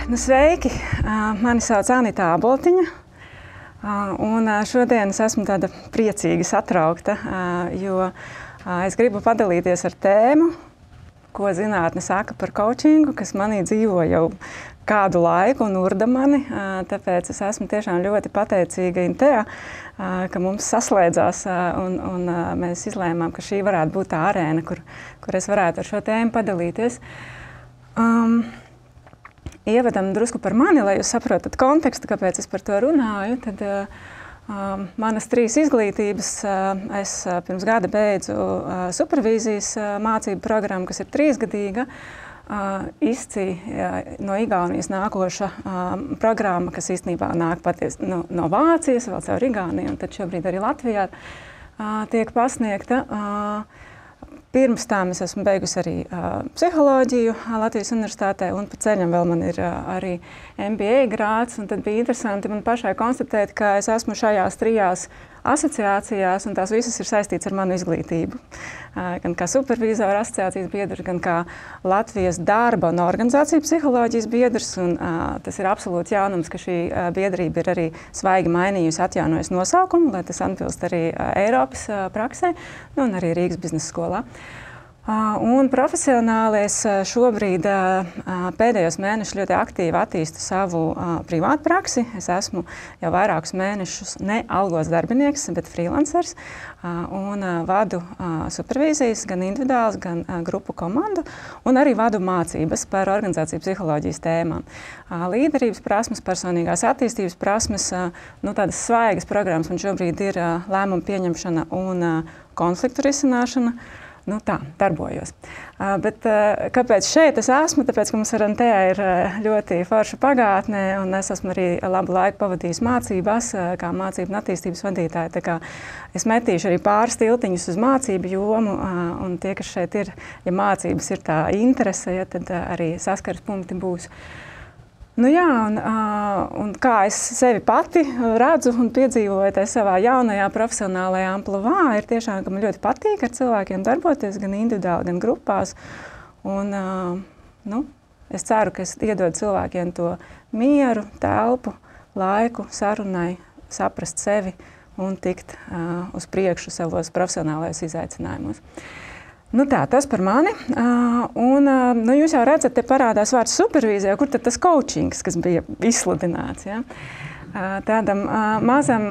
Sveiki! Mani sauc Anita Aboltiņa, un šodien es esmu tāda priecīga, satraukta, jo es gribu padalīties ar tēmu, ko zinātne saka par coachingu, kas manī dzīvo jau kādu laiku un urda mani. Tāpēc es esmu tiešām ļoti pateicīga Intea, ka mums saslēdzās un mēs izlēmām, ka šī varētu būt tā arēna, kur es varētu ar šo tēmu padalīties. Ievadam drusku par mani, lai jūs saprotat kontekstu, kāpēc es par to runāju. Tad manas 3 izglītības. Es pirms gada beidzu supervīzijas mācību programmu, kas ir 3-gadīga. ISCI no Igaunijas nākoša programma, kas īstenībā nāk patiesi no Vācijas, vēl caur Igauniju, un tad šobrīd arī Latvijā tiek pasniegta. Pirms tam es esmu beigusi arī psiholoģiju Latvijas universitātē, un pa ceļam vēl man ir arī MBA grāds, un tad bija interesanti man pašai konstatēt, ka es esmu šajās 3 asociācijās, un tās visas ir saistīts ar manu izglītību. Gan kā supervīzora asociācijas biedrs, gan kā Latvijas darba un organizāciju psiholoģijas biedrs, un tas ir absolūti jaunums, ka šī biedrība ir arī svaigi mainījusi, atjaunojusi nosaukumu, lai tas atbilst arī Eiropas praksē, un arī Rīgas biznesa skolā. Un profesionāli es šobrīd pēdējos mēnešus ļoti aktīvi attīstu savu privātu praksi. Es esmu jau vairākus mēnešus ne algots darbinieks, bet freelancers, un vadu supervīzijas, gan individuāls, gan grupu komandu, un arī vadu mācības par organizāciju psiholoģijas tēmām. Līderības prasmes, personīgās attīstības prasmes, tādas svaigas programmas man šobrīd ir lēmumu pieņemšana un konfliktu risināšana. Tā, darbojos. Bet kāpēc šeit es esmu? Tāpēc, ka mums ar Antea ir ļoti forša pagātne, un es esmu arī labu laiku pavadījis mācībās, kā mācību un attīstības vadītāja. Tā kā es metīšu arī pāris tiltiņus uz mācību jomu, un tie, kas šeit ir, ja mācības ir tā interese, tad arī saskares punkti būs. Un kā es sevi pati redzu un piedzīvoju tajā savā jaunajā profesionālajā amplavā, ir tiešām, ka man ļoti patīk ar cilvēkiem darboties, gan individuāli, gan grupās. Un, es ceru, ka es iedodu cilvēkiem to mieru, telpu, laiku, sarunai, saprast sevi un tikt uz priekšu savos profesionālajos izaicinājumos. Tas par mani. Jūs jau redzat, te parādās vārds supervīzija, kur tad tas coachings, kas bija izsludināts. Ja? Tādam mazam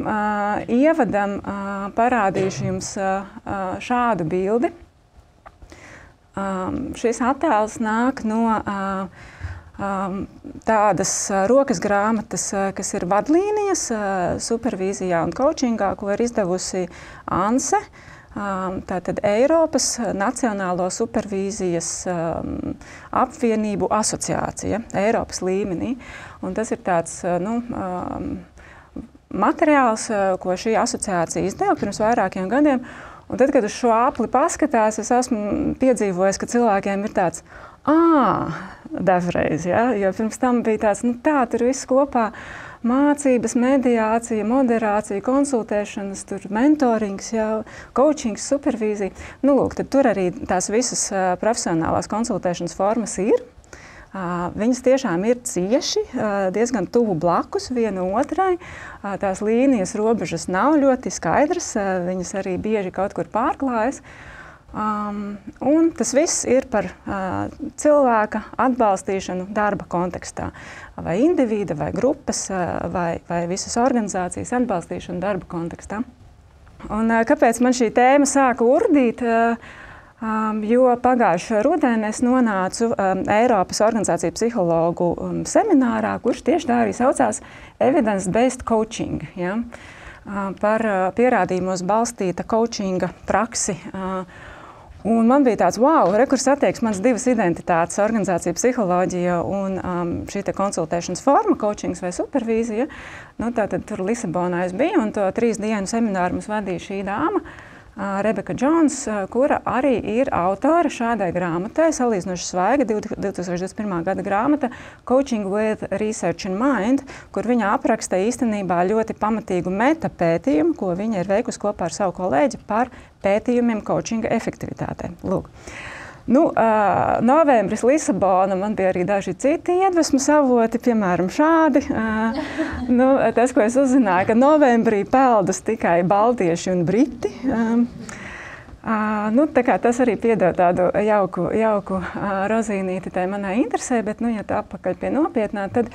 ievadam parādīšu jums šādu bildi. Šis attēls nāk no tādas rokas grāmatas, kas ir vadlīnijas supervīzijā un coachingā, ko ir izdevusi ANSE. Tātad Eiropas Nacionālo supervīzijas apvienību asociācija Eiropas līmenī. Un tas ir tāds materiāls, ko šī asociācija izdeva pirms vairākiem gadiem. Un tad, kad uz šo apli paskatās, es esmu piedzīvojis, ka cilvēkiem ir tāds dažreiz, ja? Jo pirms tam bija tāds, tur viss kopā. Mācības, mediācija, moderācija, konsultēšanas, mentorings, coachings, supervīzija. Tad tur arī tās visas profesionālās konsultēšanas formas ir. Viņas tiešām ir cieši, diezgan tuvu blakus viena otrai. Tās līnijas robežas nav ļoti skaidras, viņas arī bieži kaut kur pārklājas. Un tas viss ir par cilvēka atbalstīšanu darba kontekstā. Vai individa, vai grupas, vai visas organizācijas atbalstīšanu darba kontekstā. Un kāpēc man šī tēma sāka urdīt? Jo pagājušajā rudenī es nonācu Eiropas organizāciju psihologu seminārā, kurš tieši tā arī saucās Evidence-Based Coaching. Ja? Par pierādījumos balstīta coachinga praksi. Un man bija tāds, kur satiekas manas 2 identitātes, organizācija psiholoģija un šī te konsultēšanas forma, coachings vai supervīzija. Tātad tur Lisabonā es biju, un to 3 dienu semināru mums vadīja šī dāma, Rebeka Džons, kura arī ir autore šādai grāmatai, salīdzinoši svaiga 2021. gada grāmata Coaching with Research in Mind, kur viņa apraksta īstenībā ļoti pamatīgu metapētījumu, ko viņa ir veikusi kopā ar savu kolēģi par pētījumiem coachinga efektivitātē. Lūk. Novembris Lisabona, man bija arī daži citi iedvesmas avoti, piemēram, šādi. Tas, ko es uzzināju, ka novembrī peldas tikai baltieši un briti. Tas arī piedod tādu jauku rozīnīti tai manai interesē, bet, ja tā atpakaļ pie nopietnā, tad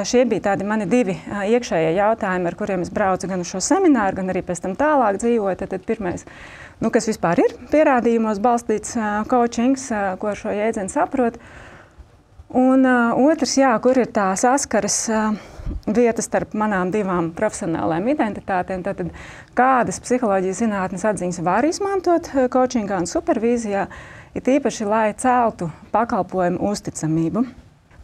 šie bija tādi mani divi iekšējie jautājumi, ar kuriem es braucu gan uz šo semināru, gan arī pēc tam tālāk dzīvoju. Tad pirmais, kas vispār ir pierādījumos balstīts coachings, ko ar šo jēdzienu saprot. Un otrs, kur ir tā saskaras vieta starp manām divām profesionālajām identitātēm. Tātad, kādas psiholoģijas zinātnes atziņas var izmantot coachingā un supervīzijā, ir īpaši, lai celtu pakalpojumu uzticamību.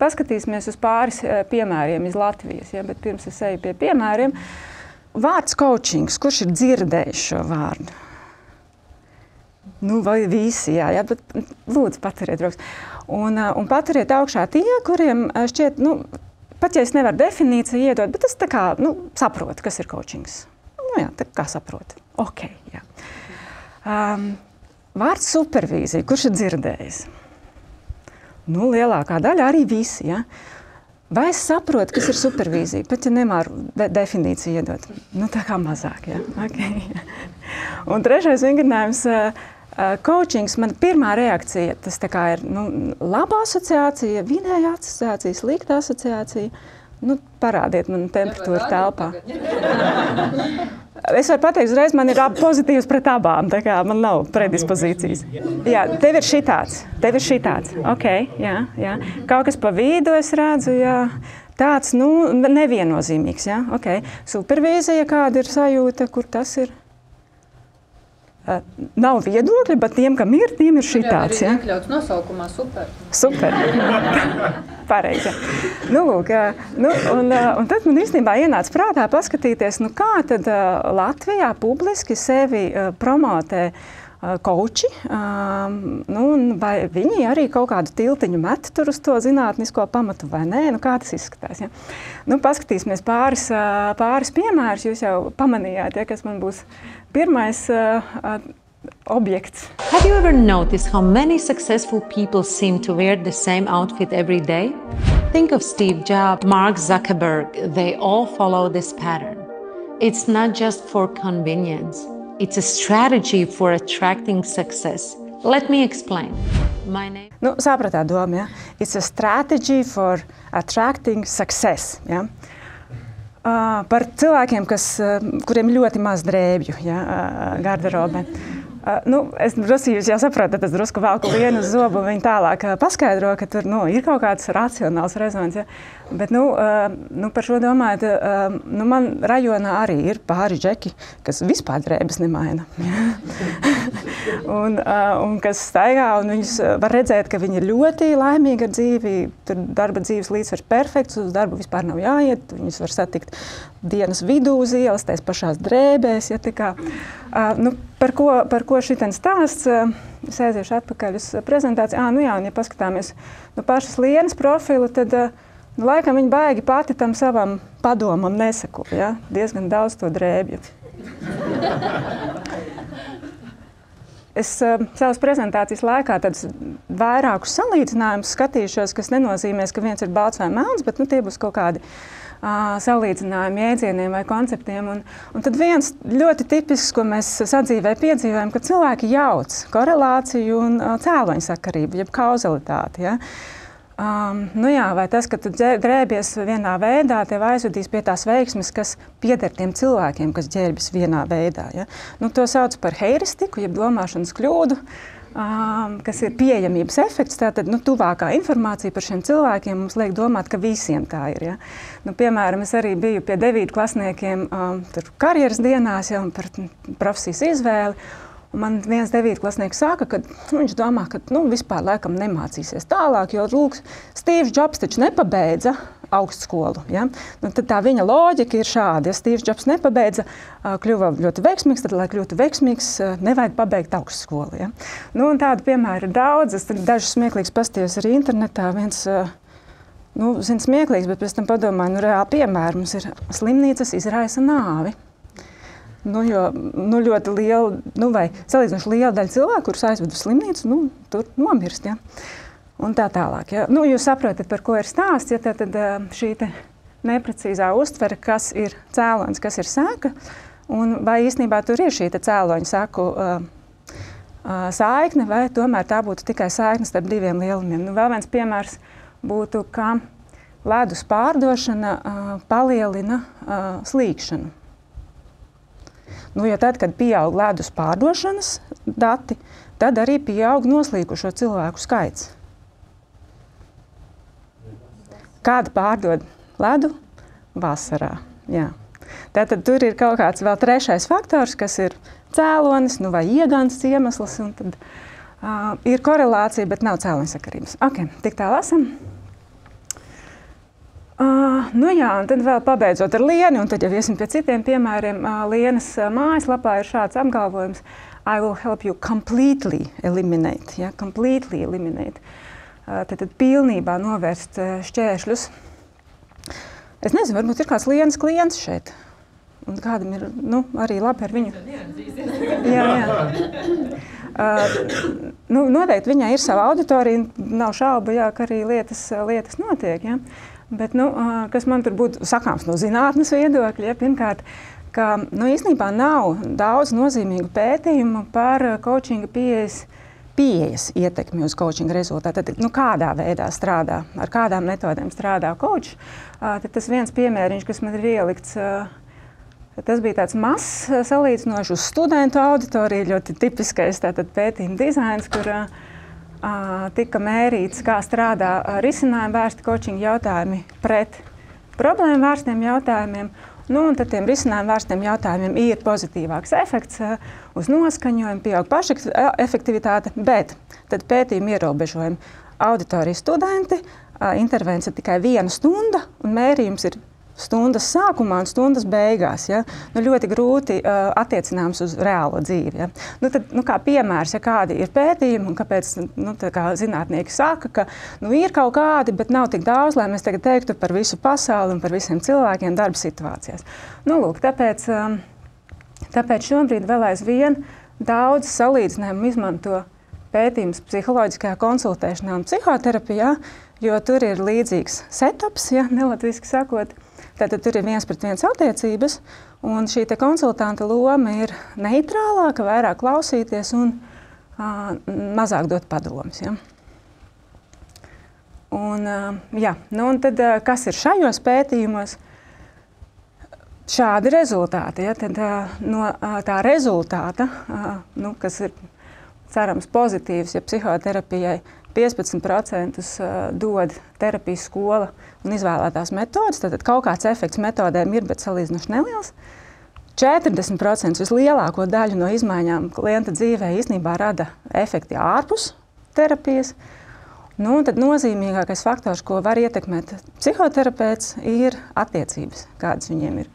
Paskatīsimies uz pāris piemēriem iz Latvijas, bet pirms es eju pie piemēriem. Vārds coachings, kurš ir dzirdējis šo vārdu? Vai visi, bet lūdzu paturiet rokas. Un paturiet augšā tie, kuriem šķiet, pat ja es nevaru definīciju iedot, bet es tā kā, saprotu, kas ir coachings. Tā kā saprotu. Ok, jā. Vārds supervīzija, kurš ir dzirdējis? Lielākā daļa arī visi, Vai es saprotu, kas ir supervīzija, pat ja nemāru definīciju iedot? Tā kā mazāk, Okay. Un trešais vingrinājums, coachings, man pirmā reakcija, tas tā kā ir, laba asociācija, vidēja asociācija, slikta asociācija. Parādiet man temperatūru telpā. Es varu pateikt uzreiz, man ir pozitīvs pret abām, tā kā man nav predispozīcijas. Jā, tev ir šitāds. Ok, jā. Kaut kas pa vidu es redzu, tāds, neviennozīmīgs, Ok. Supervīzija, kāda ir sajūta, kur tas ir? Nav viedokļi, bet tiem, kam ir, tiem ir šitāds, Jā, ir iekļauts nosaukumā super. Super. Pareizi. Un tad man īstenībā ienāca prātā paskatīties, kā tad Latvijā publiski sevi promotē coachi, vai viņi arī kaut kādu tiltiņu met tur uz to zinātnisko pamatu vai nē, kā tas izskatās. Paskatīsimies pāris piemērus, jūs jau pamanījāt, kas man būs pirmais objekts. Have you ever noticed how many successful people seem to wear the same outfit every day? Think of Steve Jobs, Mark Zuckerberg. They all follow this pattern. It's not just for convenience. It's a strategy for attracting success. Let me explain. My name... Sapratāt domu, It's a strategy for attracting success, Par cilvēkiem, kuriem ļoti maz drēbju, garderobē. Es drusku jau saprotu, tad es drusku velku vienu uz zobu un viņi tālāk paskaidro, ka tur ir kaut kāds racionāls rezons. Bet par šo domājot, man rajonā arī ir pāri džeki, kas vispār drēbes nemaina. un kas staigā, un viņus var redzēt, ka viņi ir ļoti laimīgi ar dzīvi, tur darba dzīves līdzsvars perfekts, uz darbu vispār nav jāiet, viņus var satikt dienas vidū uz ielas, tais pašās drēbēs, par ko šitien stāsts, es aiziešu atpakaļ uz prezentāciju. Un ja paskatāmies pašas Lienas profilu, tad laikam viņa baigi pati tam savam padomam nesako, diezgan daudz to drēbju. Es savas prezentācijas laikā tādus vairākus salīdzinājumus skatīšos, kas nenozīmē, ka viens ir balts vai melns, bet tie būs kaut kādi salīdzinājumi jēdzieniem vai konceptiem. Un tad viens ļoti tipisks, ko mēs sadzīvē piedzīvojam, ka cilvēki jauc korelāciju un cēloņu sakarību, jeb kauzalitāti. Vai tas, ka tu drēbies vienā veidā, tev aizvedīs pie tās veiksmes, kas pieder tiem cilvēkiem, kas ģērbjas vienā veidā. To sauc par heiristiku, jeb domāšanas kļūdu, kas ir pieejamības efekts. Tātad, tuvākā informācija par šiem cilvēkiem mums liek domāt, ka visiem tā ir. Piemēram, es arī biju pie 9 klasniekiem karjeras dienās par profesijas izvēli. Un man viens 9 klasnieks saka, ka viņš domā, ka vispār laikam nemācīsies tālāk, jo Steve Jobs taču nepabeidza augstskolu. Tad tā viņa loģika ir šāda. Ja Steve Jobs nepabeidza, kļuva ļoti veiksmīgs, tad, lai kļūtu veiksmīgs, nevajag pabeigt augstskolu. Un tādu piemēru ir daudz. Es dažus smieklīgus paskatījos arī internetā. Viens, smieklīgs, bet pēc tam padomāju, reāli piemēri mums ir slimnīcas izraisa nāvi. ļoti liela, vai salīdzinoši liela daļa cilvēku, kurus aizved uz slimnīcu, tur nomirst. Ja? Un tā tālāk. Ja? Jūs saprotat, par ko ir stāsts, ja tad šī neprecīzā uztvere, kas ir cēlonis, kas ir sēka, un vai īstenībā tur ir šī cēloņa saku saikne, vai tomēr tā būtu tikai saikne starp diviem lielumiem. Vēl viens piemērs būtu, ka ledus pārdošana palielina slīkšanu. Jo tad, kad pieaug ledus pārdošanas dati, tad arī pieaug noslīkušo cilvēku skaits. Kāda pārdod ledu? Vasarā. Jā. Tātad tur ir kaut kāds vēl trešais faktors, kas ir cēlonis, vai iegansts iemesls, un tad ir korelācija, bet nav cēloņsakarības. Ok, tik tā lasam. Un tad vēl pabeidzot ar Lieni, un tad jau iesim pie citiem piemēriem. Lienas mājaslapā ir šāds apgalvojums: I will help you completely eliminate. Ja? Completely eliminate. Tad pilnībā novērst šķēršļus. Es nezinu, varbūt ir kāds Lienas klients šeit. Un kādam ir arī labi ar viņu. Noteikti viņai ir sava auditorija, nav šaubu, ka arī lietas notiek. Ja? Bet, kas man tur būtu sakāms no zinātnes viedokļa, pirmkārt, ka īstenībā nav daudz nozīmīgu pētījumu par coachinga pieejas ietekmi uz coachinga rezultātu. Tad, kādā veidā strādā, ar kādām metodēm strādā coach. Tad tas viens piemēriņš, kas man ir ielikts, tas bija tāds mazs salīdzinoši uz studentu auditoriju, ļoti tipiskais pētījuma dizains, kur tika mērīts, kā strādā risinājumu vērsti coachinga jautājumi pret problēmu vērstiem jautājumiem. Un tad tiem risinājumu vērstiem jautājumiem ir pozitīvāks efekts uz noskaņojumu, pieaug pašefektivitāte, bet tad pētījumi ierobežojumi. Auditorija studenti, intervence tikai 1 stunda un mērījums ir stundas sākumā un stundas beigās. Ja? Ļoti grūti attiecināms uz reālo dzīvi. Ja? Tad, kā piemērs, ja kādi ir pētījumi un kāpēc kā zinātnieki saka, ka ir kaut kādi, bet nav tik daudz, lai mēs tagad teiktu par visu pasauli un par visiem cilvēkiem darba situācijās. Tāpēc šobrīd vēl aizvien daudz salīdzinājumu izmanto pētījums psiholoģiskajā konsultēšanā un psihoterapijā, jo tur ir līdzīgs setups, ja nelatviski sakot. Tātad tur ir 1-pret-1 attiecības, un šī konsultanta loma ir neitrālāka, vairāk klausīties un mazāk dot padomus. Ja? Un tad, kas ir šajos pētījumos? Šādi rezultāti. Ja? Tad, no tā rezultāta, kas ir cerams pozitīvs, ja psihoterapijai 15% dod terapijas skola un izvēlētās metodas, tad kaut kāds efekts metodēm ir, bet salīdzinoši neliels. 40% vislielāko daļu no izmaiņām klienta dzīvē īstenībā rada efekti ārpus terapijas. Tad nozīmīgākais faktors, ko var ietekmēt psihoterapeits, ir attiecības, kādas viņiem ir.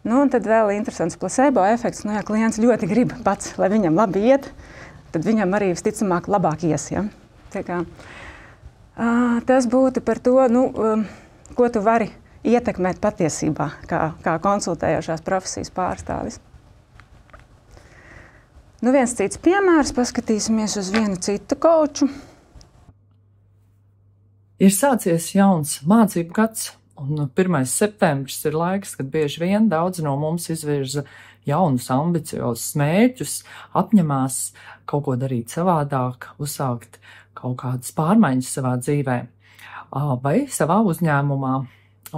Un tad vēl interesants placebo efekts. Ja klients ļoti grib pats, lai viņam labi iet, tad viņam arī visticamāk labāk ies. Ja? Tas būtu par to, ko tu vari ietekmēt patiesībā, kā konsultējošās profesijas pārstāvis. Viens cits piemērs, paskatīsimies uz vienu citu koču. Ir sācies jauns mācību gads, un 1. septembris ir laiks, kad bieži vien daudzi no mums izvirza jaunus ambiciozus mērķus, apņemās kaut ko darīt savādāk, uzsākt kaut kādas pārmaiņas savā dzīvē vai savā uzņēmumā.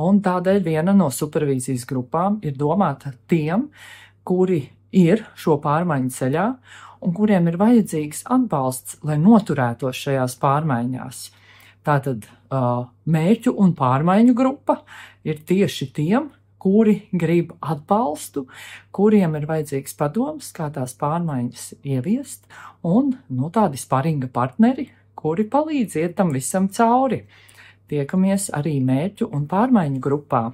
Un tādēļ viena no supervīzijas grupām ir domāta tiem, kuri ir šo pārmaiņu ceļā un kuriem ir vajadzīgs atbalsts, lai noturētos šajās pārmaiņās. Tātad mērķu un pārmaiņu grupa ir tieši tiem, kuri grib atbalstu, kuriem ir vajadzīgs padoms, kā tās pārmaiņas ieviest, un tādi sparinga partneri, kuri palīdz iet tam visam cauri. Tiekamies arī mērķu un pārmaiņu grupā.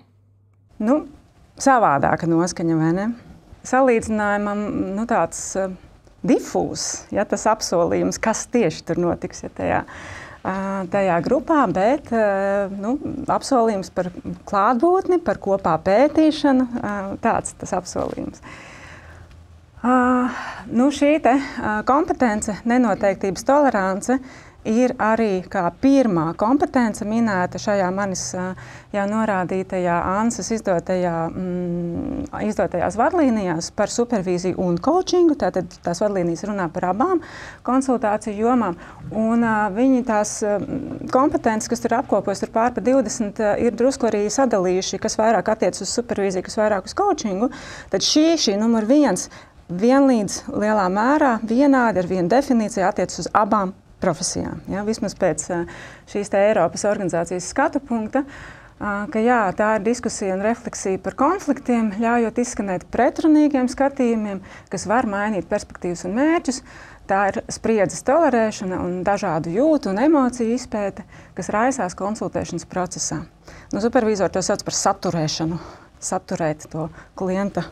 Savādāka noskaņa, vai ne? Salīdzinājumam, tāds difūzs, ja tas apsolījums, kas tieši tur notiks, ja tajā grupā, bet apsolījums par klātbūtni, par kopā pētīšanu, tāds tas apsolījums. Šī kompetence, nenoteiktības tolerance ir arī kā pirmā kompetence minēta šajā manis jau norādītajā ANSAS izdotajās vadlīnijās par supervīziju un coachingu. Tātad tās vadlīnijas runā par abām konsultāciju jomām. Un viņi tās kompetences, kas tur apkopojas, tur pār pa 20, ir drusku arī sadalījuši, kas vairāk attiec uz supervīziju, kas vairāk uz coachingu. Tad šī numur 1 vienlīdz lielā mērā vienādi ar vienu definīciju attiec uz abām profesijām. Ja? Vismaz pēc šīs Eiropas organizācijas skatu punkta, ka jā, tā ir diskusija un refleksija par konfliktiem, ļaujot izskanēt pretrunīgiem skatījumiem, kas var mainīt perspektīvas un mērķus. Tā ir spriedzes tolerēšana un dažādu jūtu un emociju izpēte, kas raisās konsultēšanas procesā. Supervīzori to sauc par saturēšanu, saturēt to klienta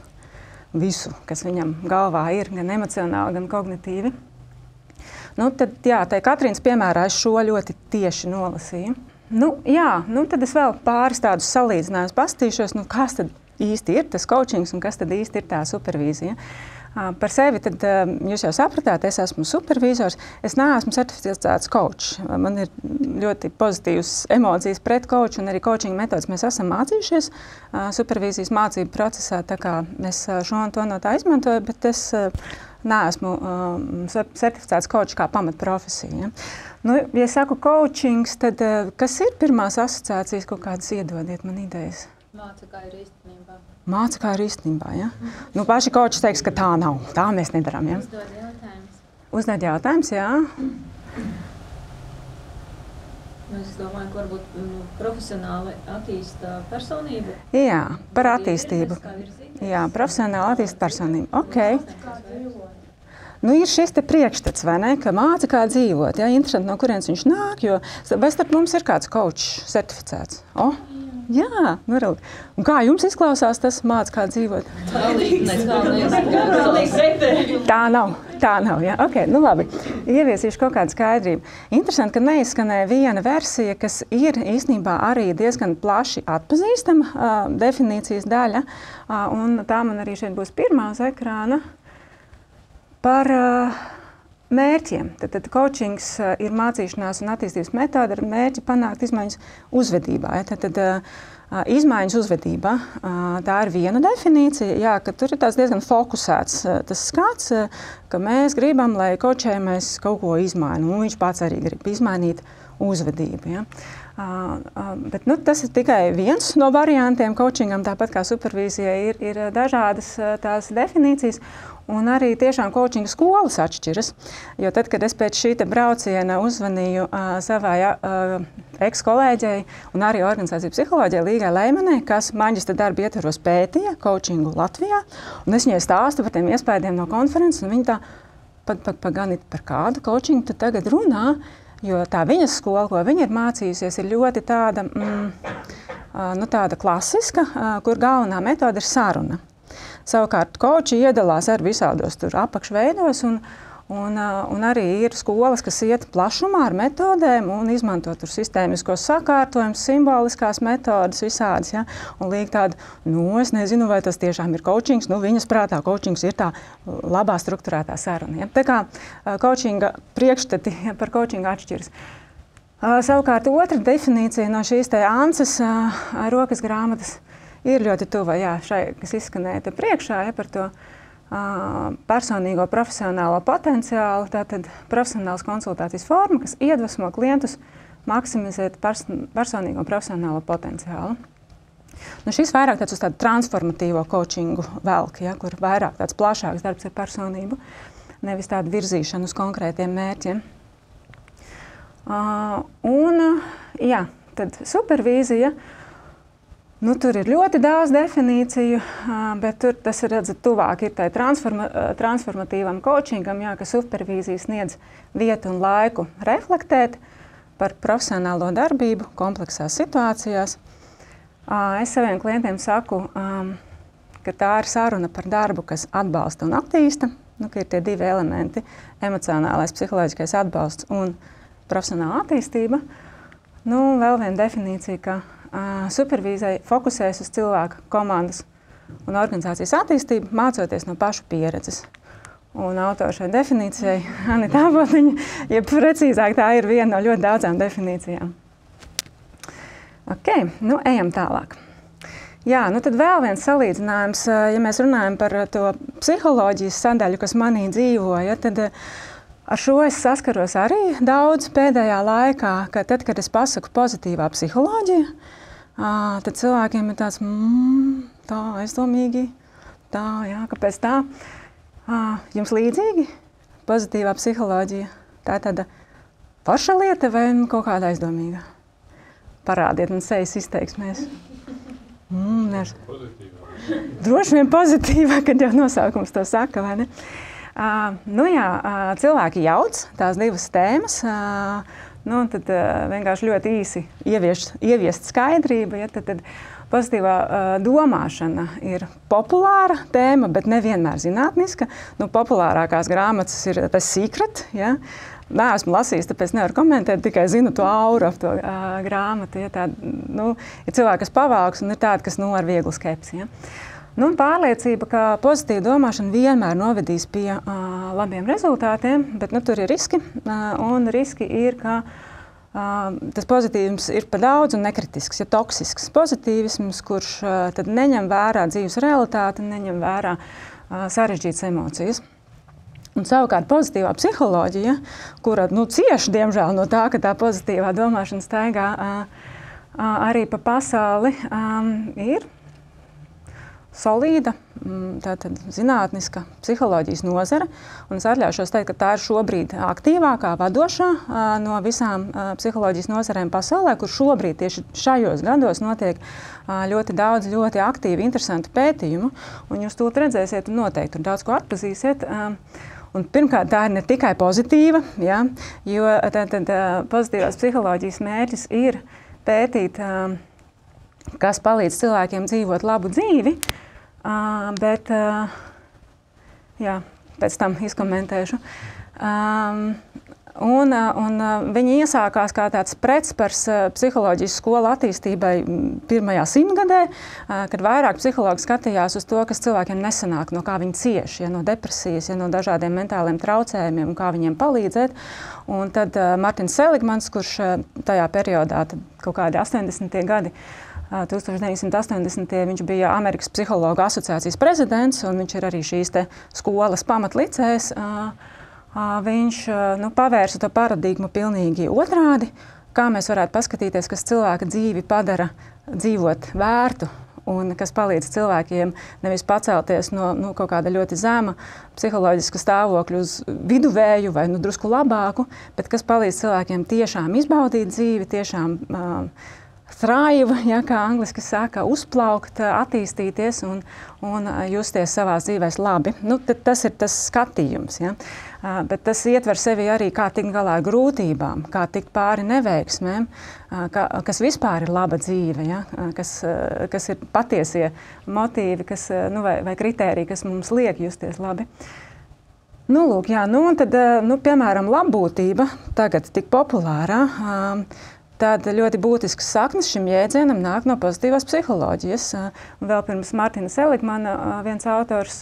visu, kas viņam galvā ir, gan emocionāli, gan kognitīvi. Tad, jā, tai Katrīnas piemērā es šo ļoti tieši nolasīju. Tad es vēl pāris tādus salīdzinājumus pastīšos, kas tad īsti ir tas coachings un kas tad īsti ir tā supervīzija. Par sevi tad jūs jau sapratāt, es esmu supervīzors, es neesmu certificēts coach. Man ir ļoti pozitīvas emocijas pret coachu un arī coaching metodas mēs esam mācījušies supervīzijas mācību procesā, tā kā es šo un to no tā izmantoju, bet es neesmu certificēts coach kā pamatprofesija. Ja saku coachings, tad kas ir pirmās asociācijas, kaut kādas iedodiet man idejas? Māca, kā ir īstenībā. Māca, kā ir īstenībā, ja? Paši coachi teiks, ka tā nav, tā mēs nedarām, ja? Uzdod jautājums. Uzdod jautājums, jā. Es domāju, ka varbūt profesionāli attīsta personību. Jā, par attīstību. Jā, profesionāli attīsta personību. Ok. Ir šis te priekšstats, vai ne, ka māca, kā dzīvot. Ja? Interesanti, no kurienes viņš nāk, jo vai starp mums ir kāds coach certificēts? Jā, un kā jums izklausās tas māca, kā dzīvot? Tā nav, jā. Ok, labi. Ieviesīšu kaut kādu skaidrību. Interesanti, ka neizskanēja viena versija, kas ir īstenībā arī diezgan plaši atpazīstama definīcijas daļa, un tā man arī šeit būs pirmā uz ekrāna par mērķiem. Tad coachings ir mācīšanās un attīstības metode ar mērķi panākt izmaiņas uzvedībā. Tad izmaiņas uzvedībā, tā ir viena definīcija, jā, ka tur ir tās diezgan fokusēts tas skats, ka mēs gribam, lai coachējamais kaut ko izmaina, un viņš pats arī grib izmainīt uzvedību. Ja. Bet tas ir tikai viens no variantiem coachingam, tāpat kā supervīzijai ir dažādas tās definīcijas. Un arī tiešām coachinga skolas atšķiras, jo tad, kad es pēc šī brauciena uzvanīju savai eks-kolēģei un arī organizāciju psiholoģijai Līgai Leimanai, kas maģistra darba ietvaros pētīja coachingu Latvijā, un es viņai stāstu par tiem iespējiem no konferences, un viņa tā, paganīt par kādu coachingu tu tagad runā, jo tā viņas skola, ko viņa ir mācījusies, ir ļoti tāda, tāda klasiska, kur galvenā metode ir saruna. Savukārt, coachi iedalās ar visādos tur apakšveidos, un arī ir skolas, kas iet plašumā ar metodēm un izmanto tur sistēmiskos sakārtojumus, simboliskās metodas visādas, ja? Un liek tādu, es nezinu, vai tas tiešām ir coachings, viņas prātā coachings ir tā labā strukturētā saruna. Ja? Tā kā coachinga priekšstati par coachingu atšķiras. Savukārt, otra definīcija no šīs te ANSAS rokas grāmatas ir ļoti tuva, jā, šai, kas izskanēja te priekšā, ja, par to personīgo profesionālo potenciālu, tātad profesionāls konsultācijas forma, kas iedvesmo klientus maksimizēt personīgo profesionālo potenciālu. Šis vairāk tāds uz tādu transformatīvo coachingu velk, ja, kur vairāk tāds plašāks darbs ar personību, nevis tādu virzīšanu uz konkrētiem mērķiem. Tad supervīzija, tur ir ļoti daudz definīciju, bet tur tas ir redzat tuvāk ir tai transformatīvam coachingam, jā, ka supervīzija sniedz vietu un laiku reflektēt par profesionālo darbību kompleksās situācijās. Es saviem klientiem saku, ka tā ir saruna par darbu, kas atbalsta un attīsta, ka ir tie divi elementi – emocionālais, psiholoģiskais atbalsts un profesionāla attīstība. Vēl viena definīcija, ka supervīzija fokusējas uz cilvēka komandas un organizācijas attīstību, mācoties no pašu pieredzes. Un autora šai definīcijai Anita Āboliņa, ja precīzāk tā ir viena no ļoti daudzām definīcijām. Ok, nu ejam tālāk. Jā, nu tad vēl viens salīdzinājums, ja mēs runājam par to psiholoģijas sadaļu, kas manī dzīvoja, tad ar šo es saskaros arī daudz pēdējā laikā, ka tad, kad es pasaku pozitīvā psiholoģija, tad cilvēkiem ir tāds, tā aizdomīgi, tā, jā, kāpēc tā? Jums līdzīgi pozitīvā psiholoģija? Tā ir tāda forša lieta vai kaut kāda aizdomīga? Parādiet man sejas izteiksmēs. Droši vien pozitīvā, kad jau nosaukums to saka, vai ne? Nu jā, cilvēki jauc tās divas tēmas, nu tad vienkārši ļoti īsi ieviest skaidrību, ja, tad pozitīvā domāšana ir populāra tēma, bet nevienmēr zinātniska. Nu, populārākās grāmatas ir The Secret. Ja? Nē, esmu lasījis, tāpēc nevaru komentēt, tikai zinu to auru ap to grāmatu. Ja? Tāda, nu, ir cilvēki, kas pavalks, un ir tādi, kas ar vieglu skepsi. Ja? Nu, pārliecība, ka pozitīva domāšana vienmēr novedīs pie labiem rezultātiem, bet nu, tur ir riski. Un riski ir, ka tas pozitīvs ir par daudz un nekritisks, ja toksisks pozitīvisms, kurš tad neņem vērā dzīves realitāti, neņem vērā sarežģītas emocijas. Un savukārt pozitīvā psiholoģija, kura cieši, diemžēl, no tā, ka tā pozitīvā domāšana staigā arī pa pasauli, ir solīda, tātad zinātniska psiholoģijas nozara. Un es atļaušos teikt, ka tā ir šobrīd aktīvākā, vadošā no visām psiholoģijas nozarēm pasaulē, kur šobrīd tieši šajos gados notiek ļoti daudz, ļoti aktīvi, interesantu pētījumu. Un jūs to redzēsiet un noteikti tur daudz ko atpazīsiet. Un pirmkārt, tā ir ne tikai pozitīva, ja, jo pozitīvās psiholoģijas mērķis ir pētīt, kas palīdz cilvēkiem dzīvot labu dzīvi, bet jā, pēc tam izkomentēšu. Un viņi iesākās kā tāds pretspars psiholoģijas skolu attīstībai pirmajā simtgadē, kad vairāk psihologi skatījās uz to, kas cilvēkiem nesanāk, no kā viņi cieš, ja, no depresijas, ja, no dažādiem mentāliem traucējumiem un kā viņiem palīdzēt. Un tad Martins Seligmans, kurš tajā periodā, kaut kādi 80. gadi, 1980. viņš bija Amerikas Psihologu asociācijas prezidents, un viņš ir arī šīs te skolas pamatlicējs. Viņš pavērsa to paradigmu pilnīgi otrādi, kā mēs varētu paskatīties, kas cilvēka dzīvi padara dzīvot vērtu un kas palīdz cilvēkiem nevis pacelties no kaut kāda ļoti zema psiholoģiska stāvokļa uz viduvēju vai drusku labāku, bet kas palīdz cilvēkiem tiešām izbaudīt dzīvi, tiešām thrive, ja, kā angliski saka, uzplaukt, attīstīties un justies savās dzīvēs labi. Nu, tas ir tas skatījums, ja. Bet tas ietver sevi arī, kā tikt galā ar grūtībām, kā tikt pāri neveiksmēm, kas vispār ir laba dzīve, ja, kas ir patiesie motīvi, kas, vai kritēriji, kas mums liek justies labi. Nu, lūk, jā, un tad, piemēram, labbūtība tagad tik populārā, tad ļoti būtisks saknes šim jēdzienam nāk no pozitīvās psiholoģijas. Un vēl pirms Martina Seligmana viens autors,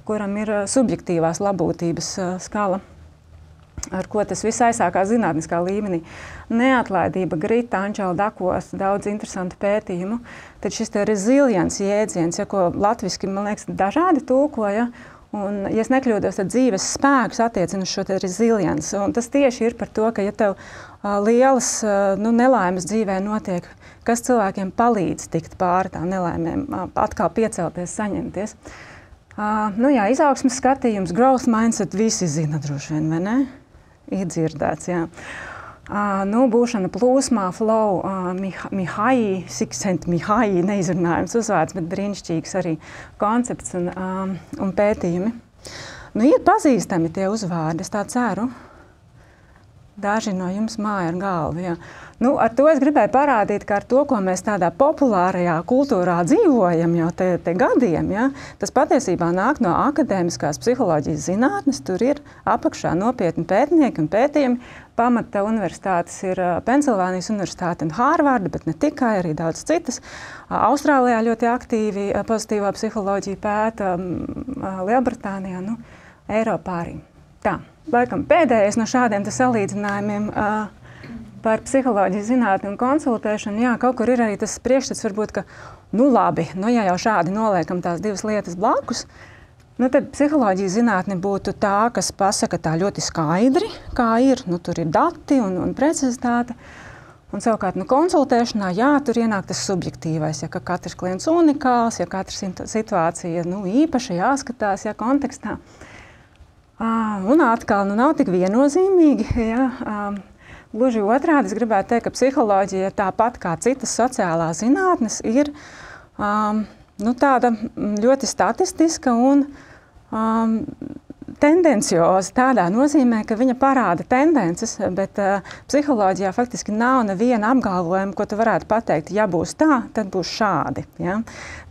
kuram ir subjektīvās labbūtības skala, ar ko tas viss aizsākās zinātniskā līmenī. Neatlaidība, Grita, Anģela Dakos, daudz interesantu pētījumu. Tad šis te resilience jēdziens, ja, ko latviski, man liekas, dažādi tulkoja, un, ja es nekļūdos, tad dzīves spēks attiecina uz šo te resilience. Un tas tieši ir par to, ka, ja tev lielas nelaimes dzīvē notiek, kas cilvēkiem palīdz tikt pāri tām nelaimēm, atkal piecelties, saņemties. Jā, izaugsmes skatījums, growth mindset, visi zina droši vien, vai ne? Ir dzirdēts, jā. Būšana plūsmā, flow, Mihai, Csikszentmihalyi, neizrunājums uzvārds, bet brīnišķīgs arī koncepts un pētījumi. Ir pazīstami tie uzvārdi, es tā ceru. Daži no jums māja ar galvu. Jā. Nu, ar to es gribēju parādīt, ka ar to, ko mēs tādā populārajā kultūrā dzīvojam jau te gadiem, ja, tas patiesībā nāk no akadēmiskās psiholoģijas zinātnes. Tur ir apakšā nopietni pētnieki un pētījumi. Pamata universitātes ir Pensilvānijas universitāte un Hārvarda, bet ne tikai, arī daudz citas. Austrālijā ļoti aktīvi pozitīvā psiholoģija pēta, Lielbritānijā, Eiropā arī. Tā, laikam pēdējais no šādiem salīdzinājumiem par psiholoģiju zinātni un konsultēšanu. Jā, kaut kur ir arī tas priekšstats varbūt, ka, labi, ja jau šādi noliekam tās divas lietas blakus, tad psiholoģija zinātne būtu tā, kas pasaka tā ļoti skaidri, kā ir. Tur ir dati un precizitāte. Un savukārt, konsultēšanā, jā, tur ienāk tas subjektīvais, ja ka katrs klients unikāls, ja katra situācija īpaši jāskatās, ja kontekstā. Un atkal, nav tik viennozīmīgi, ja. Gluži otrādi, es gribētu teikt, ka psiholoģija tāpat kā citas sociālās zinātnes ir tāda ļoti statistiska un tendencioza tādā nozīmē, ka viņa parāda tendences, bet psiholoģijā faktiski nav neviena apgalvojuma, ko tu varētu pateikt, ja būs tā, tad būs šādi. Ja?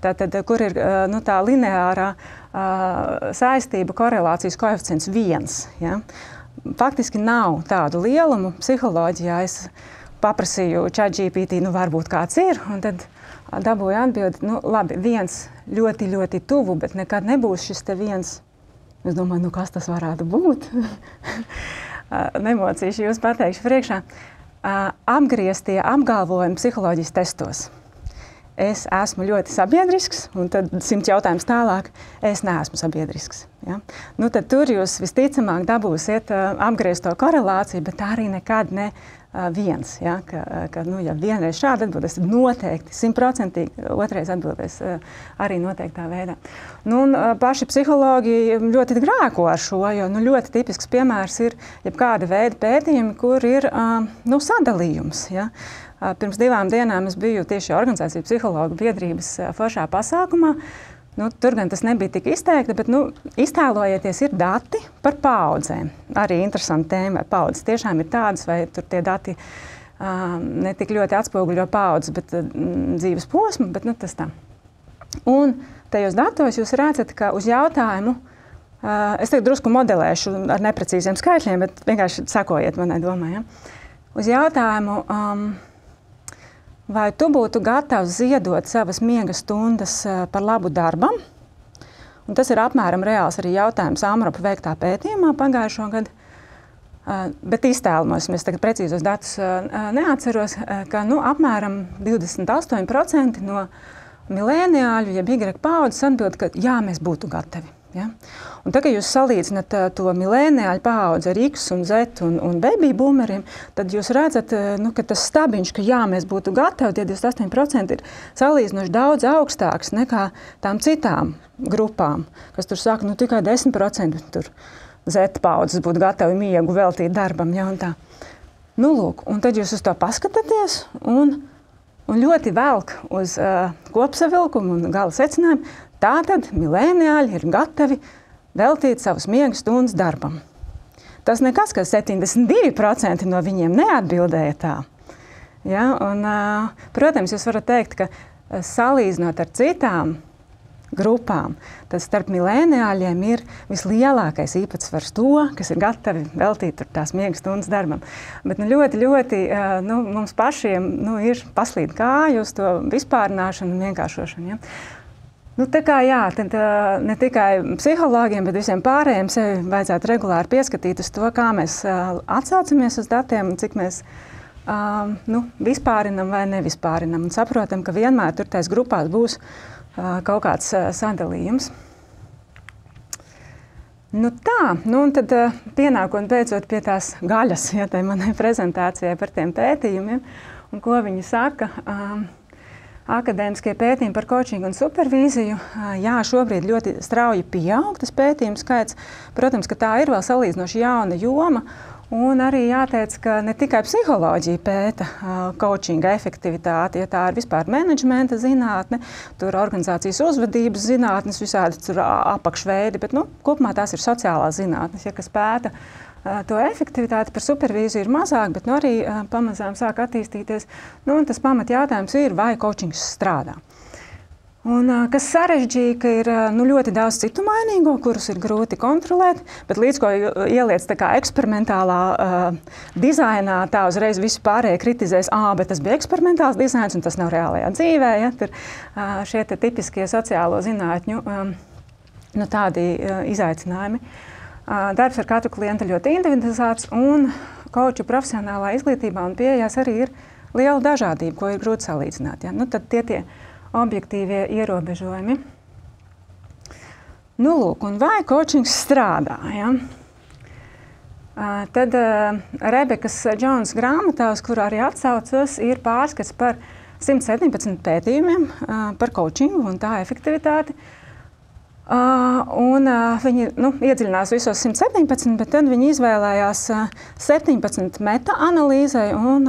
Tātad, kur ir tā lineārā saistība, korelācijas koeficients 1. Ja? Faktiski nav tādu lielumu psiholoģijā. Es paprasīju ChatGPT, varbūt kāds ir, un tad dabūju atbildi, labi, 1 ļoti, ļoti tuvu, bet nekad nebūs šis te 1. Es domāju, kas tas varētu būt? Nemocīšu jūs pateikšu priekšā. Apgrieztie apgalvojumi psiholoģijas testos. Es esmu ļoti sabiedrisks, un tad 100 jautājums tālāk, es neesmu sabiedrisks. Ja? Tad tur jūs visticamāk dabūsiet apgriezto korelāciju, bet tā arī nekad ne 1. Ja? Ja vienreiz šādi atbildēs, tad noteikti 100% otrais atbildēs arī noteiktā veidā. Paši psihologi ļoti grēko ar šo, jo ļoti tipisks piemērs ir jebkāda veida pētījumi, kur ir sadalījums. Ja? Pirms 2 dienām es biju tieši organizāciju psihologu biedrības foršā pasākumā. Tur gan tas nebija tik izteikti, bet iztēlojieties, ir dati par paudzēm. Arī interesanti tēma, vai paudzes tiešām ir tādas, vai tur tie dati ne tik ļoti atspoguļo paudzes, bet dzīves posmu, bet tas tā. Un tajos datos jūs redzat, ka uz jautājumu, es tagad drusku modelēšu ar neprecīziem skaitļiem, bet vienkārši sakojiet manai domai. Ja? Uz jautājumu, vai tu būtu gatavs ziedot savas miega stundas par labu darbam? Un tas ir apmēram reāls arī jautājums Amropa veiktā pētījumā pagājušo gadu. Bet iztēlojos, es tagad precīzos datus neatceros, ka apmēram 28% no milēniāļu, jeb Y paudzes atbild, ka jā, mēs būtu gatavi. Ja? Un tagad, kad jūs salīdzināt to milēniāļu paudzi ar X un Z un baby boomeriem, tad jūs redzat, ka tas stabiņš, ka jā, mēs būtu gatavi, tie 28% ir salīdzinoši daudz augstāks nekā tām citām grupām, kas tur saka, tikai 10% tur Z paudzes būtu gatavi miegu veltīt darbam. Ja, un tā. Lūk, un tad jūs uz to paskatāties un ļoti velk uz kopsavilkumu un gala secinājumu. Tātad milēniāļi ir gatavi veltīt savus miega stundas darbam. Tas nekas, ka 72% no viņiem neatbildēja tā. Ja? Un, protams, jūs varat teikt, ka salīdzinot ar citām grupām, tad starp milēniāļiem ir vislielākais īpatsvars to, kas ir gatavi veltīt tās miega stundas darbam. Bet ļoti, ļoti mums pašiem ir paslīd kāju uz to vispārināšanu un vienkāršošanu. Ja? Tā kā jā, tad ne tikai psihologiem, bet visiem pārējiem sevi vajadzētu regulāri pieskatīt uz to, kā mēs atsaucamies uz datiem, cik mēs vispārinam vai nevispārinam. Un saprotam, ka vienmēr tur tais grupās būs kaut kāds sadalījums. Un tad pienākot beidzot pie tās gaļas, ja tai manai prezentācijai par tiem pētījumiem, un ko viņi saka. Akadēmiskie pētījumi par coachingu un supervīziju, jā, šobrīd ļoti strauji pieaug tas pētījumu skaits. Protams, ka tā ir vēl salīdzinoši jauna joma, un arī jāteic, ka ne tikai psiholoģija pēta coachinga efektivitāti, ja tā ir vispār menedžmenta zinātne, tur organizācijas uzvedības zinātnes, visādi tur apakšveidi, bet kopumā tās ir sociālās zinātnes, ja, kas pēta to efektivitāti par supervīziju ir mazāk, bet arī pamazām sāk attīstīties. Un tas pamat jautājums ir, vai coachings strādā. Un, kas sarežģīja, ka ir ļoti daudz citu mainīgo, kurus ir grūti kontrolēt, bet līdz ko ieliec tā kā eksperimentālā dizainā, tā uzreiz visi pārējie kritizēs, bet tas bija eksperimentāls dizains un tas nav reālajā dzīvē. Ja? Tur šie tipiskie sociālo zinātņu tādi izaicinājumi. Darbs ar katru klientu ļoti individualizēts un coachu profesionālā izglītībā un pieejās arī ir liela dažādība, ko ir grūti salīdzināt. Ja? Tad tie objektīvie ierobežojumi. Lūk, un vai coachings strādā? Ja? Tad Rebekas Jones grāmatā, uz kuru arī atsaucos, ir pārskats par 117 pētījumiem par coachingu un tā efektivitāti. Viņi iedziļinās visos 117, bet tad viņi izvēlējās 17 meta-analīzei un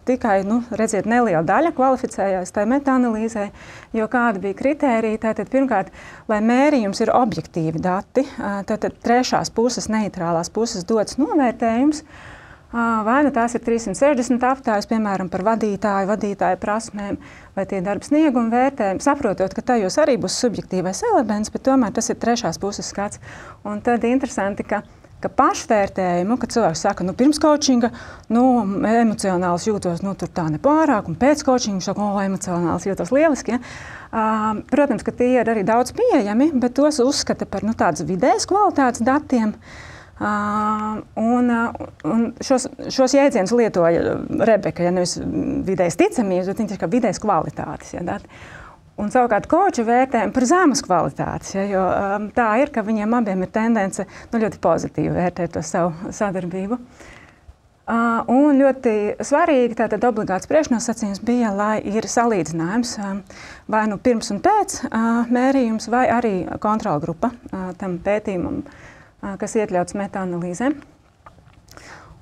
tikai, redziet, neliela daļa kvalificējās tai meta-analīzei, jo kāda bija kritērija. Tātad pirmkārt, lai mērījums ir objektīvi dati, tātad trešās puses, neitrālās puses dots novērtējums, vai tās ir 360 aptājas, piemēram, par vadītāju prasmēm, vai tie darba snieguma vērtējumi, saprotot, ka tajos arī būs subjektīvais elements, bet tomēr tas ir trešās puses skats. Un tad interesanti, ka pašvērtējumu, kad cilvēks saka, pirms coachinga, emocionāls jūtos, tur tā nepārāk, un pēc coachinga saka, emocionāls jūtos lieliski. Ja? Protams, ka tie ir arī daudz pieejami, bet tos uzskata par tādas vidējas kvalitātes datiem. Un šos jēdzienus lietoja Rebeka, ja nevis vidējas ticamības, bet viņš kā vidējas kvalitātes. Ja, un savukārt coacha vērtējumi par zemes kvalitātes, ja, jo tā ir, ka viņiem abiem ir tendence ļoti pozitīvi vērtēt to savu sadarbību. Un ļoti svarīgi, tātad obligāts priekšnosacījums bija, lai ir salīdzinājums vai pirms un pēc mērījums, vai arī kontrolgrupa tam pētījumam, kas iekļauts meta-analīzē.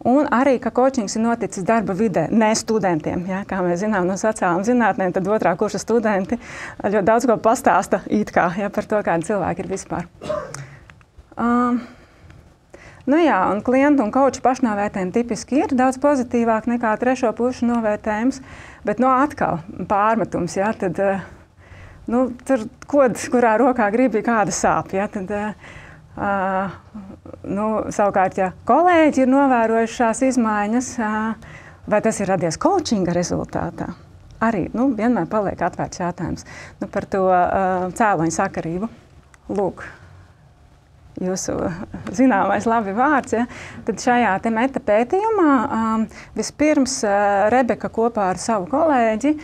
Un arī, ka coachings ir noticis darba vidē, ne studentiem. Ja? Kā mēs zinām no sociālām zinātnēm, tad otrā kursa studenti ļoti daudz ko pastāsta par to, kādi cilvēki ir vispār. Un klientu un coachu pašnovērtējumi tipiski ir daudz pozitīvāk nekā trešo pušu novērtējums, bet atkal pārmetums, ja? Tad, tur kods, kurā rokā gribi kāda sāp. Ja? Tad, savukārt, ja kolēģi ir novērojuši šās izmaiņas, vai tas ir radies coachinga rezultātā, arī vienmēr paliek atvērts jautājums par to cēloņu sakarību. Lūk, jūsu zināmais labi vārds. Ja? Tad šajā meta pētījumā vispirms Rebeka kopā ar savu kolēģi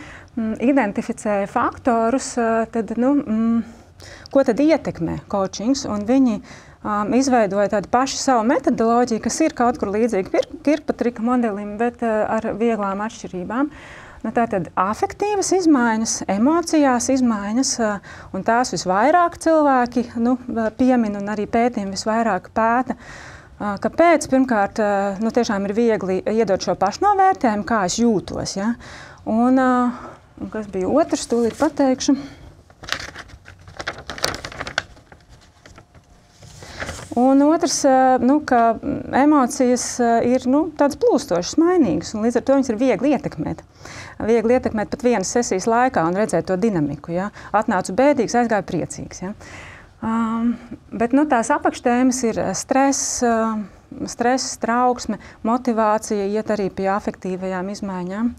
identificēja faktorus, ko tad ietekmē coachings, un viņi izveidoja tādu pašu savu metodoloģiju, kas ir kaut kur līdzīga Kirkpatrika modelim, bet ar vieglām atšķirībām. Tātad afektīvas izmaiņas, emocijās izmaiņas, un tās visvairāk cilvēki piemin un arī pētījumi visvairāk pēta. Kāpēc? Pirmkārt, tiešām ir viegli iedot šo pašnovērtējumu, kā es jūtos. Ja? Un kas bija otrs, tūlīt pateikšu. Un otrs, ka emocijas ir tādas plūstošas, mainīgas, un līdz ar to viņas ir viegli ietekmēt. Viegli ietekmēt pat vienas sesijas laikā un redzēt to dinamiku. Ja? Atnācu bēdīgs, aizgāju priecīgs. Ja? Bet tās apakštēmas ir stress, trauksme, motivācija, iet arī pie afektīvajām izmaiņām.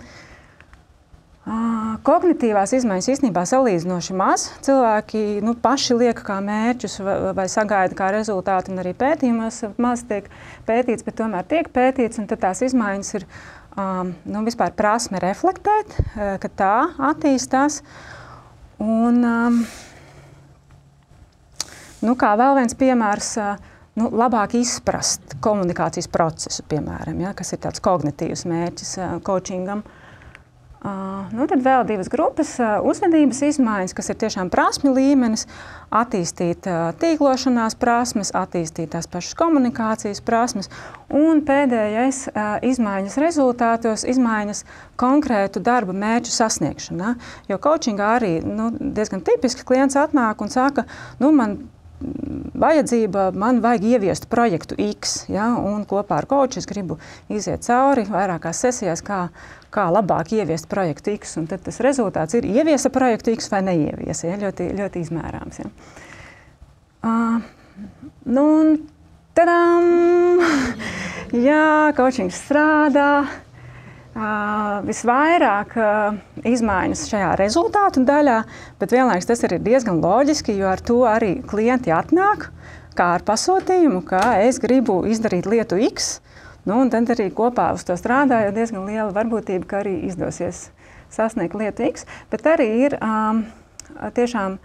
Kognitīvās izmaiņas īstenībā salīdzinoši maz. Cilvēki paši liek kā mērķus vai sagaida kā rezultātu, un arī pētījumos maz tiek pētīts, bet tomēr tiek pētīts, un tad tās izmaiņas ir vispār prasme reflektēt, ka tā attīstās. Un kā vēl viens piemērs, labāk izprast komunikācijas procesu, piemēram, ja, kas ir tāds kognitīvs mērķis coachingam. Tad vēl divas grupas uzvedības izmaiņas, kas ir tiešām prasmi līmenis, attīstīt tīklošanās prasmes, attīstīt tās pašas komunikācijas prasmes, un pēdējais izmaiņas rezultātos, izmaiņas konkrētu darba mērķu sasniegšanā. Jo coachingā arī diezgan tipiski klients atnāk un saka, man vajadzība, man vajag ieviest projektu X, ja, un kopā ar koču es gribu iziet cauri vairākās sesijās, kā labāk ieviest projektu X, un tad tas rezultāts ir ieviesa projektu X vai neieviesa, ja, ļoti, ļoti izmērāms. Ja. Nu, un tadam! Jā, coachings strādā. Visvairāk izmaiņas šajā rezultātu daļā, bet vienlaikus tas ir diezgan loģiski, jo ar to arī klienti atnāk, kā ar pasūtījumu, ka es gribu izdarīt lietu X, nu, un tad arī kopā uz to strādājot diezgan liela varbūtība, ka arī izdosies sasniegt lietu X, bet arī ir tiešām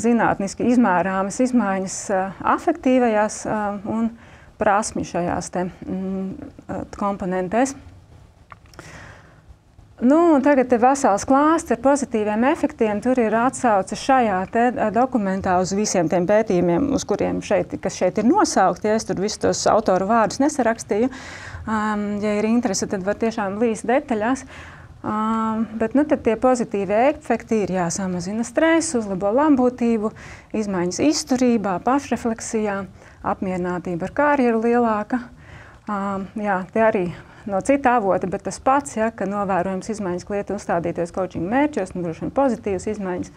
zinātniski izmērāmas izmaiņas afektīvajās un prasmi šajās te komponentēs. Nu, tagad ir vesels klāsts ar pozitīviem efektiem. Tur ir atsauce šajā te dokumentā uz visiem tiem pētījumiem, uz kuriem kas šeit ir nosaukti. Ja es tur visus tos autoru vārdus nesarakstīju. Ja ir interese, tad var tiešām līst detaļās. Bet nu, tad tie pozitīvie efekti ir jāsamazina stresu, uzlabo lambūtību, izmaiņas izturībā, pašrefleksijā, apmierinātība ar karjeru lielāka. Jā, te arī no cita avota, bet tas pats, ja, ka novērojams izmaiņas klientu uzstādīties coaching mērķos, droši vien pozitīvas izmaiņas,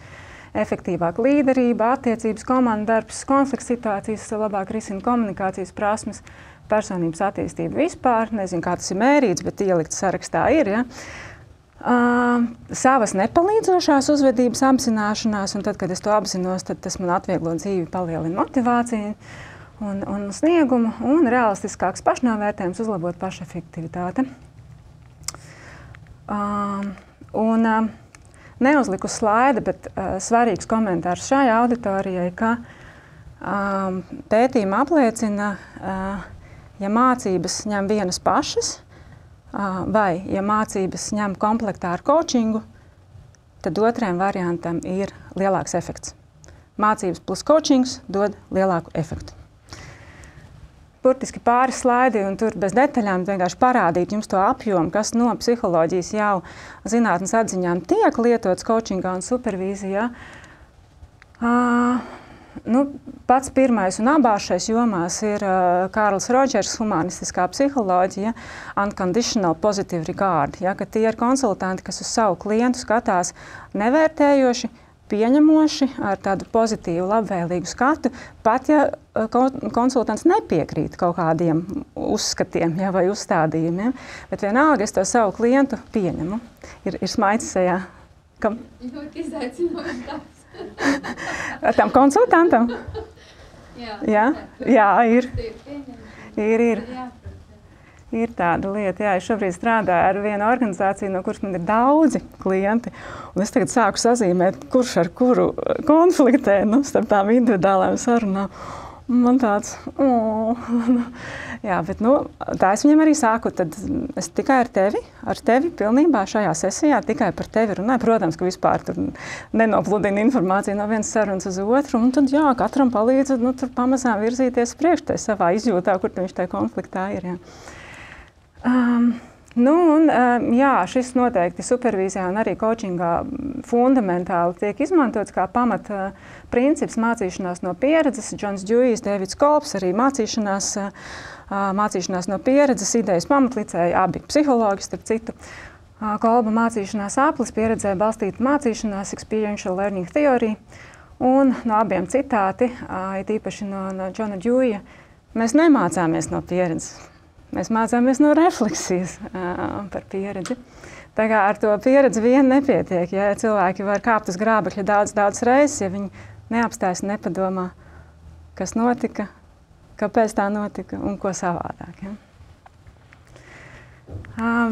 efektīvāka līderība, attiecības, komandu darbs, konflikts situācijas, labāk risina komunikācijas prasmes, personības attīstība vispār. Nezinu, kā tas ir mērīts, bet ielikt sarakstā ir. Ja. Savas nepalīdzošās uzvedības apzināšanās, un tad, kad es to apzinos, tad tas man atvieglo dzīvi, palielina motivāciju un sniegumu, un realistiskāks pašnovērtējums uzlabot pašefektivitāti. Neuzliku slaida, bet svarīgs komentārs šai auditorijai, ka pētījumi apliecina, ja mācības ņem vienas pašas, vai ja mācības ņem komplektā ar coachingu, tad otrajam variantam ir lielāks efekts. Mācības plus coachings dod lielāku efektu. Burtiski pāris slaidi, un tur bez detaļām vienkārši parādīt jums to apjomu, kas no psiholoģijas jau zinātnes atziņām tiek lietots coachingā un supervīzijā. Nu, pats pirmais un abās šais jomās ir Kārls Rodžers, humanistiskā psiholoģija, unconditional positive regard, ja, ka tie ir konsultanti, kas uz savu klientu skatās nevērtējoši, pieņemoši, ar tādu pozitīvu, labvēlīgu skatu, pat ja konsultants nepiekrīt kaut kādiem uzskatiem, ja, vai uzstādījumiem, bet vienalga es to savu klientu pieņemu. Ir smaids sejā. Kam? Ļoti izaicinājums darbs. Ar tam konsultantam? Jā, ir. Ir. Ir tāda lieta, jā, es šobrīd strādāju ar vienu organizāciju, no kuras man ir daudzi klienti, un es tagad sāku sazīmēt, kurš ar kuru konfliktē, nu, starp tām individuālām sarunām. Man tāds, jā, bet, nu, tā es viņam arī sāku, tad es tikai ar tevi pilnībā šajā sesijā, tikai par tevi runāju. Protams, ka vispār tur nenopludina informāciju no vienas sarunas uz otru, un tad, jā, katram palīdz, nu, tur pamazām virzīties priekš tai savā izjūtā, kur viņš tai konfliktā ir, jā. Jā, šis noteikti supervīzijā un arī coachingā fundamentāli tiek izmantots kā pamata princips mācīšanās no pieredzes. Džons Džujijs, Dēvids Kolbs, arī mācīšanās no pieredzes, idejas pamatlicēji, abi psihologi, starp citu. Kolba mācīšanās aplis, pieredzē balstīta mācīšanās, experiential learning theory, un no abiem citāti, it īpaši no Džona Džujija, mēs nemācāmies no pieredzes. Mēs mācāmies no refleksijas par pieredzi. Tā kā ar to pieredzi vien nepietiek. Ja cilvēki var kāpt uz grābekļa daudz reizes, ja viņi neapstājas un nepadomā, kas notika, kāpēc tā notika un ko savādāk. Ja.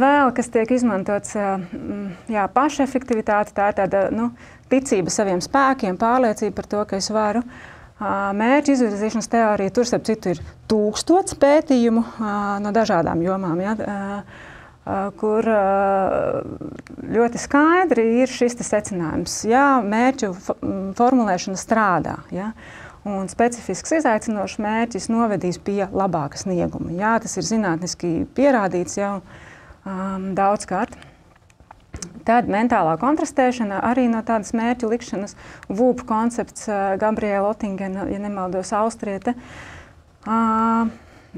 Vēl, kas tiek izmantots, jā, pašefektivitāte, tā ir tāda, nu, ticība saviem spēkiem, pārliecība par to, ka es varu. Mērķu izvirzīšanas teorija, tur, starp citu, ir 1000 pētījumu no dažādām jomām, ja, kur ļoti skaidri ir šis secinājums. Jā, mērķu formulēšana strādā, ja, un specifisks izaicinošs mērķis novedīs pie labāka snieguma. Jā, tas ir zinātniski pierādīts jau daudzkārt. Tad mentālā kontrastēšana arī no tādas mērķu likšanas. VUP koncepts, Gabriela Otingena, ja nemaldos, austriete.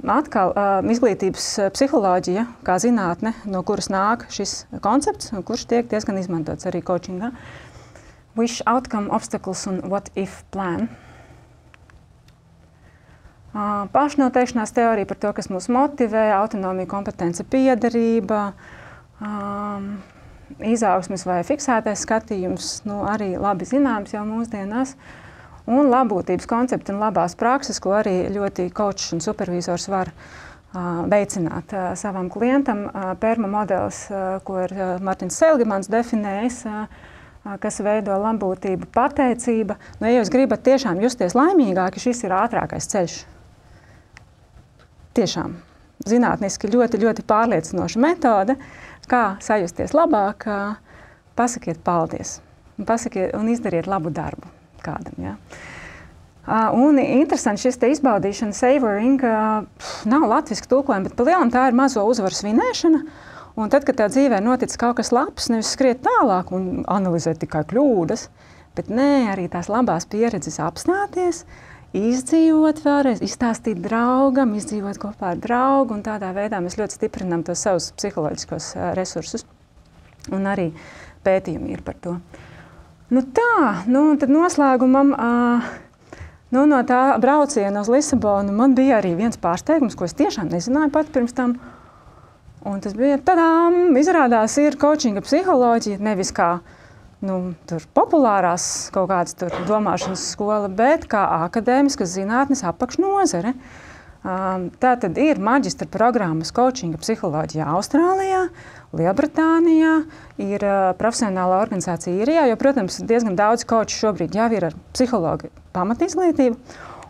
Atkal izglītības psiholoģija, kā zinātne, no kuras nāk šis koncepts, kurš tiek diezgan izmantots arī coachingā. Wish, outcome, obstacles un what if plan. Pašnoteikšanās teorija par to, kas mūs motivē, autonomija, kompetence, piederība, izaugsmes vai fiksētais skatījums, arī labi zināms jau mūsdienās, un labūtības koncepti un labās prakses, ko arī ļoti kočs un supervizors var veicināt savam klientam. PERMA modelis, ko ir Martins Seligmans definējis, kas veido labūtību, pateicība. Ja jūs gribat tiešām justies laimīgāki, šis ir ātrākais ceļš. Tiešām zinātniski ļoti, ļoti pārliecinoša metode, kā sajusties labāk, pasakiet paldies un izdariet labu darbu kādam. Ja? Un interesanti šis te izbaudīšana, savoring, nav latviski tulkojumi, bet pa lielam tā ir mazo uzvaru svinēšana. Un tad, kad tev dzīvē notic kaut kas labs, nevis skriet tālāk un analizēt tikai kļūdas, bet arī tās labās pieredzes apstāties, izdzīvot vēlreiz, izstāstīt draugam, izdzīvot kopā ar draugu, un tādā veidā mēs ļoti stiprinām tos savus psiholoģiskos resursus. Un arī pētījumi ir par to. Tad noslēgumam, no tā brauciena uz Lisabonu man bija arī viens pārsteigums, ko es tiešām nezināju pat pirms tam. Un tas bija tadām, izrādās ir coachinga psiholoģija, nevis kā tur populārās kaut kādas tur domāšanas skola, bet kā akadēmiskas zinātnes apakšnozare. Tā tad ir maģistra programmas coachinga psiholoģijā Austrālijā, Lielbritānijā, ir profesionāla organizācija Īrijā, jo, protams, diezgan daudz coachi šobrīd jau ir ar psihologu pamatizglītību.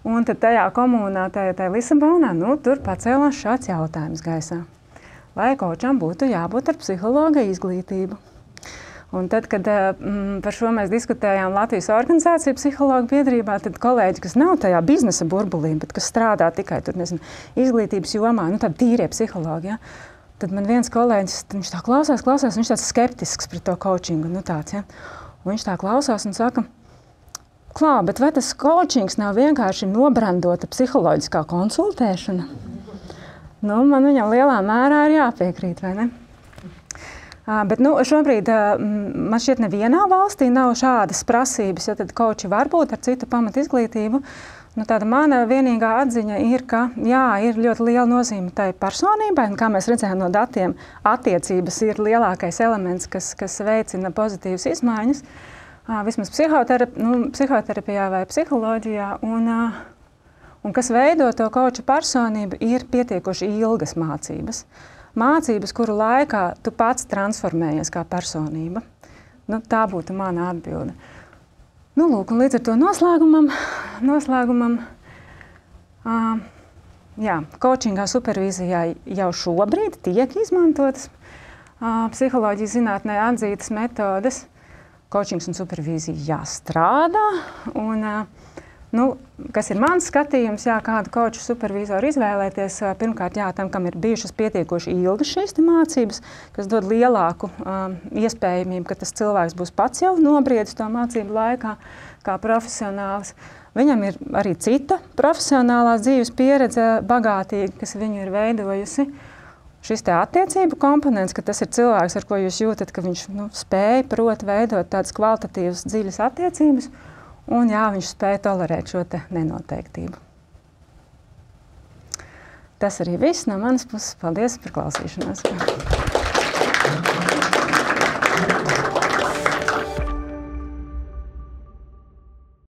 Un tad tajā komunā, tajā Lisabonā, tur pacēlās šāds jautājums gaisā. Vai coacham būtu jābūt ar psihologa izglītību? Un tad, kad par šo mēs diskutējām Latvijas organizāciju psihologu biedrībā, tad kolēģi, kas nav tajā biznesa burbulī, bet kas strādā tikai tur, izglītības jomā, tādi tīrie psihologi, ja? Tad man viens kolēģis, viņš tā klausās, viņš tāds skeptisks pret to coachingu, tāds, ja? Un viņš tā klausās un saka, bet vai tas coachings nav vienkārši nobrandota psiholoģiskā konsultēšana? Man viņam lielā mērā ir jāpiekrīt, vai ne? Bet šobrīd man šķiet nevienā valstī nav šādas prasības, ja tad coachi var būt ar citu pamatizglītību. Tāda mana vienīgā atziņa ir, ka ir ļoti liela nozīme tai personībai, un kā mēs redzējām no datiem, attiecības ir lielākais elements, kas veicina pozitīvas izmaiņas, vismaz psihoterapijā vai psiholoģijā, un kas veido to coacha personību, ir pietiekoši ilgas mācības. Mācības, kuru laikā tu pats transformējies kā personība. Tā būtu mana atbilde. Un līdz ar to noslēgumam coachingā, supervīzijā jau šobrīd tiek izmantotas psiholoģijas zinātnē atzītas metodes. Coachings un supervīzija jāstrādā. Kas ir mans skatījums, kādu coachu supervizoru izvēlēties, pirmkārt, tam, kam ir bijušas pietiekoši ilgas šīs mācības, kas dod lielāku iespējamību, ka tas cilvēks būs pats jau nobriedis to mācību laikā kā profesionālis. Viņam ir arī cita profesionālās dzīves pieredze bagātīga, kas viņu ir veidojusi. Šis te attiecību komponents, ka tas ir cilvēks, ar ko jūs jūtat, ka viņš spēj, prot veidot tādas kvalitatīvas, dziļas attiecības, un viņš spēja tolerēt šo te nenoteiktību. Tas arī viss no manas puses. Paldies par klausīšanos!